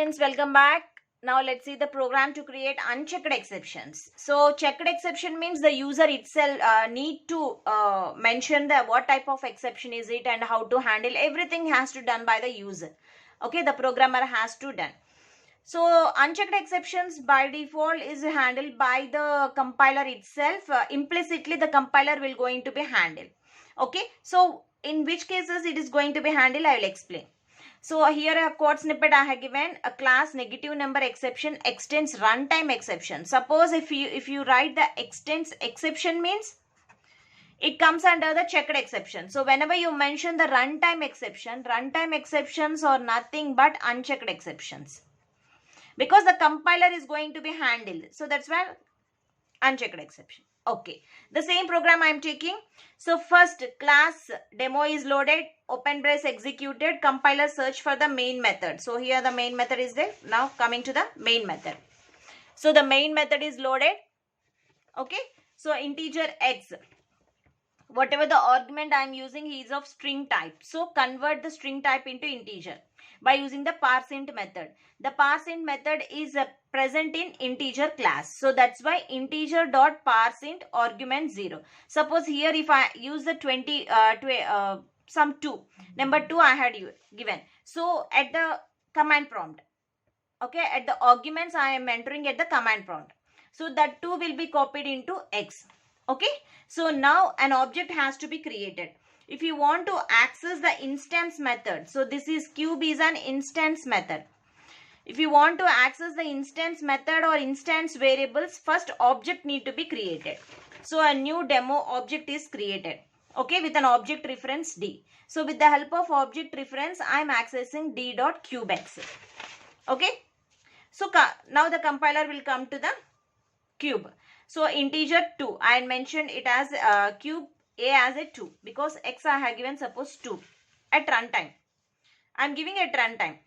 students, welcome back. Now let's see the program to create unchecked exceptions. So checked exception means the user itself need to mention the what type of exception is it and how to handle. Everything has to done by the user. Okay, the programmer has to done. So unchecked exceptions by default is handled by the compiler itself. Implicitly the compiler will going to be handled. Okay, so in which cases it is going to be handled, I will explain. So here a code snippet I have given. A class negative number exception extends runtime exception. Suppose if you write the extends exception means it comes under the checked exception. So whenever you mention the runtime exceptions are nothing but unchecked exceptions, because the compiler is going to be handled. So that's why unchecked exception. Okay, the same program I am taking. So first class demo is loaded, open brace executed, compiler search for the main method. So here the main method is there. Now coming to the main method. So the main method is loaded. Okay, so integer x, whatever the argument I am using is of string type. So convert the string type into integer by using the parseInt method. The parseInt method is present in integer class. So that's why integer dot parseInt argument 0. Suppose here if I use the some 2, number 2 I had given. So at the command prompt, okay, at the arguments I am entering at the command prompt. So that 2 will be copied into x. Okay, so now an object has to be created. If you want to access the instance method, so this is cube is an instance method. If you want to access the instance method or instance variables, first object need to be created. So a new demo object is created. Okay, with an object reference d. So with the help of object reference, I am accessing d.cubex. Okay, so now the compiler will come to the cube. So integer 2, I mentioned it as cube a as a 2 because x I have given suppose 2 at runtime. I am giving at runtime.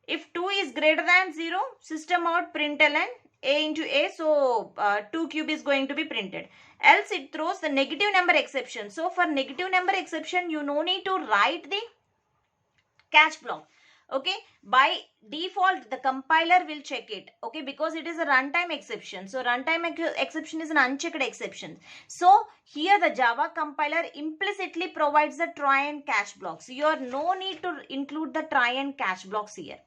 If 2 is greater than 0, system out println a into a. So 2 cube is going to be printed. Else it throws the negative number exception. So for negative number exception, you no need to write the catch block. Okay, by default the compiler will check it. Okay, because it is a runtime exception. So runtime exception is an unchecked exception. So here the Java compiler implicitly provides the try and catch blocks. You are no need to include the try and catch blocks here.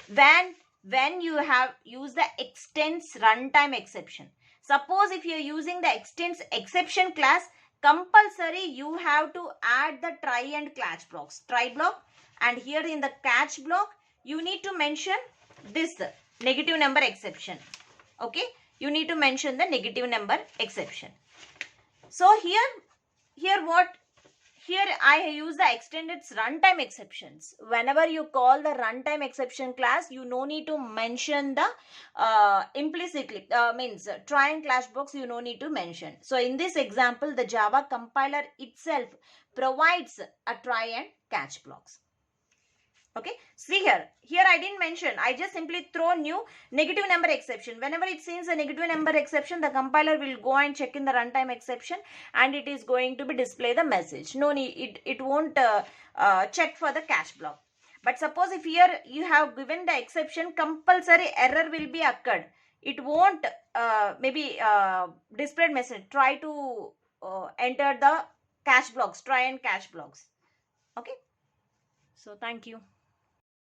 When you have used the extends runtime exception. Suppose if you are using the extends exception class, compulsory you have to add the try and catch blocks. Try block. And here in the catch block, you need to mention this negative number exception. Okay, you need to mention the negative number exception. So here I use the extended runtime exceptions. Whenever you call the runtime exception class, you no need to mention the implicitly means try and catch blocks. You no need to mention. So in this example, the Java compiler itself provides a try and catch blocks. Okay, see here I didn't mention, I just simply throw new negative number exception. Whenever it sees a negative number exception, the compiler will go and check in the runtime exception and it is going to be display the message. No need, it won't check for the catch block. But suppose if here you have given the exception, compulsory error will be occurred. It won't maybe display message. Try to enter the catch blocks, try and catch blocks. Okay, so thank you.